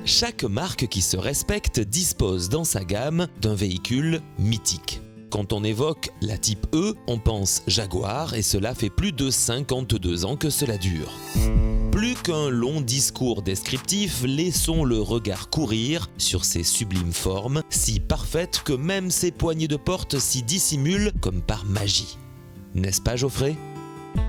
Chaque marque qui se respecte dispose dans sa gamme d'un véhicule mythique. Quand on évoque la Type E, on pense Jaguar et cela fait plus de 52 ans que cela dure. Plus qu'un long discours descriptif, laissons le regard courir sur ces sublimes formes, si parfaites que même ces poignées de porte s'y dissimulent comme par magie. N'est-ce pas Geoffrey ?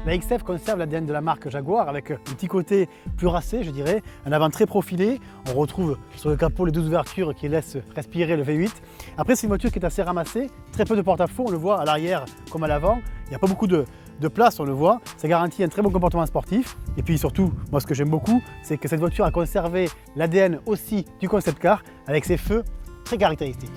La XF conserve l'ADN de la marque Jaguar avec un petit côté plus racé, je dirais, un avant très profilé. On retrouve sur le capot les 12 ouvertures qui laissent respirer le V8. Après, c'est une voiture qui est assez ramassée, très peu de porte-à-faux, on le voit à l'arrière comme à l'avant. Il n'y a pas beaucoup de place, on le voit. Ça garantit un très bon comportement sportif. Et puis surtout, moi ce que j'aime beaucoup, c'est que cette voiture a conservé l'ADN aussi du concept car avec ses feux très caractéristiques.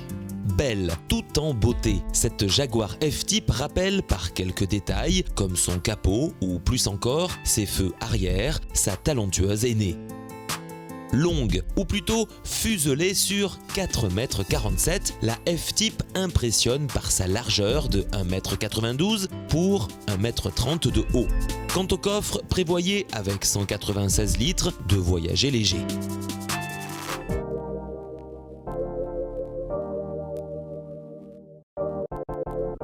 Belle, tout en beauté, cette Jaguar F-Type rappelle par quelques détails, comme son capot ou plus encore ses feux arrière, sa talentueuse aînée. Longue, ou plutôt fuselée sur 4,47 m, la F-Type impressionne par sa largeur de 1,92 m pour 1,30 m de haut. Quant au coffre, prévoyez avec 196 litres de voyager léger.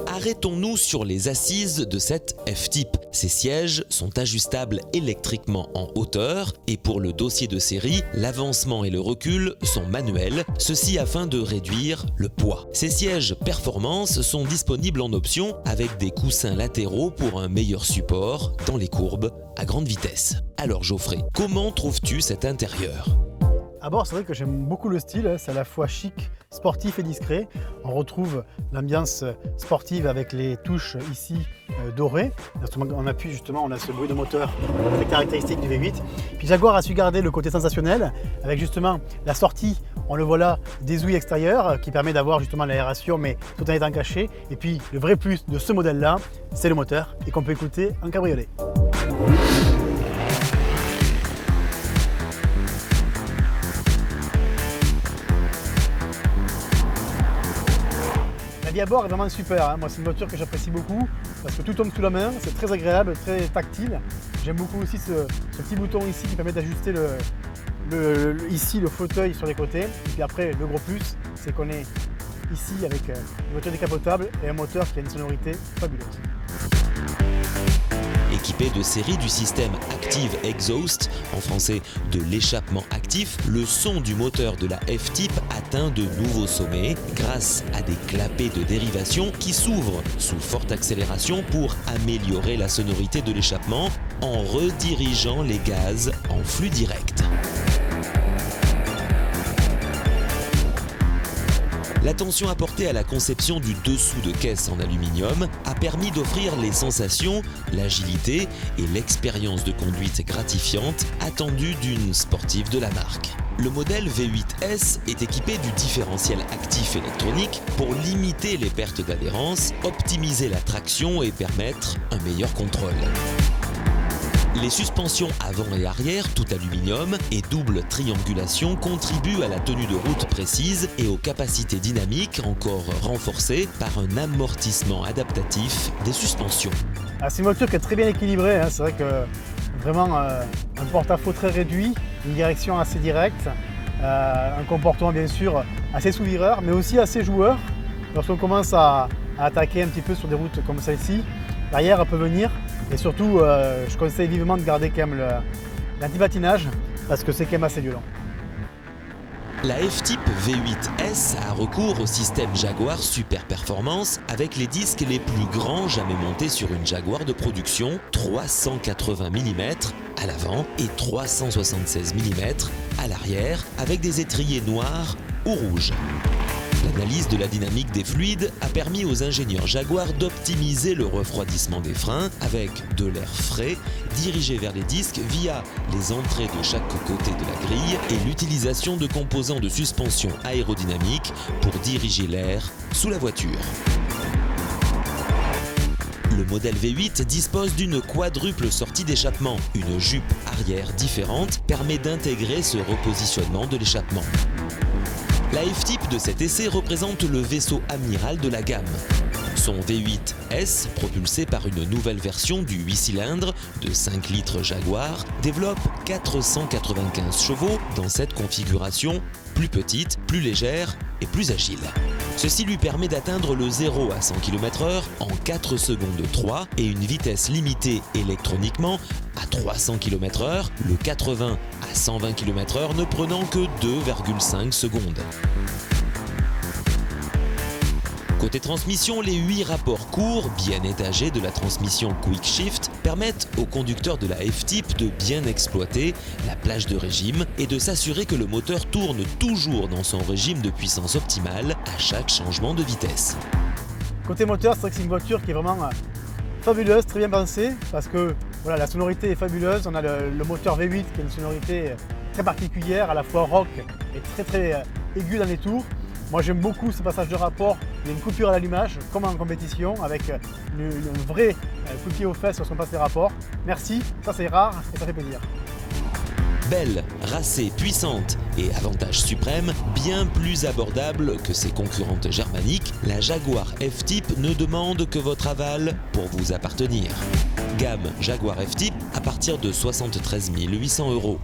Arrêtons-nous sur les assises de cette F-Type. Ces sièges sont ajustables électriquement en hauteur et pour le dossier de série, l'avancement et le recul sont manuels, ceci afin de réduire le poids. Ces sièges performance sont disponibles en option avec des coussins latéraux pour un meilleur support dans les courbes à grande vitesse. Alors Geoffrey, comment trouves-tu cet intérieur ? À bord, c'est vrai que j'aime beaucoup le style, c'est à la fois chic, sportif et discret. On retrouve l'ambiance sportive avec les touches ici dorées. On appuie justement, on a ce bruit de moteur très caractéristique du V8. Puis Jaguar a su garder le côté sensationnel avec justement la sortie, on le voit là, des ouïes extérieures qui permet d'avoir justement l'aération mais tout en étant caché. Et puis le vrai plus de ce modèle-là, c'est le moteur et qu'on peut écouter en cabriolet. La vie à bord est vraiment super, Moi c'est une voiture que j'apprécie beaucoup parce que tout tombe sous la main, c'est très agréable, très tactile. J'aime beaucoup aussi ce petit bouton ici qui permet d'ajuster ici le fauteuil sur les côtés. Et puis après le gros plus, c'est qu'on est ici avec une voiture décapotable et un moteur qui a une sonorité fabuleuse. Équipé de série du système Active Exhaust, en français de l'échappement actif, le son du moteur de la F-Type atteint de nouveaux sommets grâce à des clapets de dérivation qui s'ouvrent sous forte accélération pour améliorer la sonorité de l'échappement en redirigeant les gaz en flux direct. L'attention apportée à la conception du dessous de caisse en aluminium a permis d'offrir les sensations, l'agilité et l'expérience de conduite gratifiante attendue d'une sportive de la marque. Le modèle V8S est équipé du différentiel actif électronique pour limiter les pertes d'adhérence, optimiser la traction et permettre un meilleur contrôle. Les suspensions avant et arrière, tout aluminium et double triangulation contribuent à la tenue de route précise et aux capacités dynamiques encore renforcées par un amortissement adaptatif des suspensions. C'est une voiture qui est très bien équilibrée, c'est vrai que vraiment un porte-à-faux très réduit, une direction assez directe, un comportement bien sûr assez sous-vireur mais aussi assez joueur. Lorsqu'on commence à attaquer un petit peu sur des routes comme celle-ci, l'arrière peut venir. Et surtout, je conseille vivement de garder quand même l'anti-patinage parce que c'est quand même assez violent. La F-Type V8S a recours au système Jaguar Super Performance avec les disques les plus grands jamais montés sur une Jaguar de production, 380 mm à l'avant et 376 mm à l'arrière avec des étriers noirs ou rouges. L'analyse de la dynamique des fluides a permis aux ingénieurs Jaguar d'optimiser le refroidissement des freins avec de l'air frais dirigé vers les disques via les entrées de chaque côté de la grille et l'utilisation de composants de suspension aérodynamique pour diriger l'air sous la voiture. Le modèle V8 dispose d'une quadruple sortie d'échappement. Une jupe arrière différente permet d'intégrer ce repositionnement de l'échappement. La F-Type de cet essai représente le vaisseau amiral de la gamme. Son V8S, propulsé par une nouvelle version du 8 cylindres de 5 litres Jaguar, développe 495 chevaux dans cette configuration plus petite, plus légère et plus agile. Ceci lui permet d'atteindre le 0 à 100 km/h en 4 secondes 3 et une vitesse limitée électroniquement à 300 km/h, le 80 à 120 km/h ne prenant que 2,5 secondes. Côté transmission, les 8 rapports courts, bien étagés de la transmission Quick Shift permettent au conducteur de la F-Type de bien exploiter la plage de régime et de s'assurer que le moteur tourne toujours dans son régime de puissance optimale à chaque changement de vitesse. Côté moteur, c'est vrai que c'est une voiture qui est vraiment fabuleuse, très bien pensée, parce que voilà, la sonorité est fabuleuse. On a le moteur V8 qui a une sonorité très particulière, à la fois rock et très aiguë dans les tours. Moi j'aime beaucoup ce passage de rapport, il y a une coupure à l'allumage, comme en compétition, avec un vrai coup de pied aux fesses sur son passe des rapports. Merci, ça c'est rare et ça fait plaisir. Belle, racée, puissante et avantage suprême, bien plus abordable que ses concurrentes germaniques, la Jaguar F-Type ne demande que votre aval pour vous appartenir. Gamme Jaguar F-Type à partir de 73 800 €.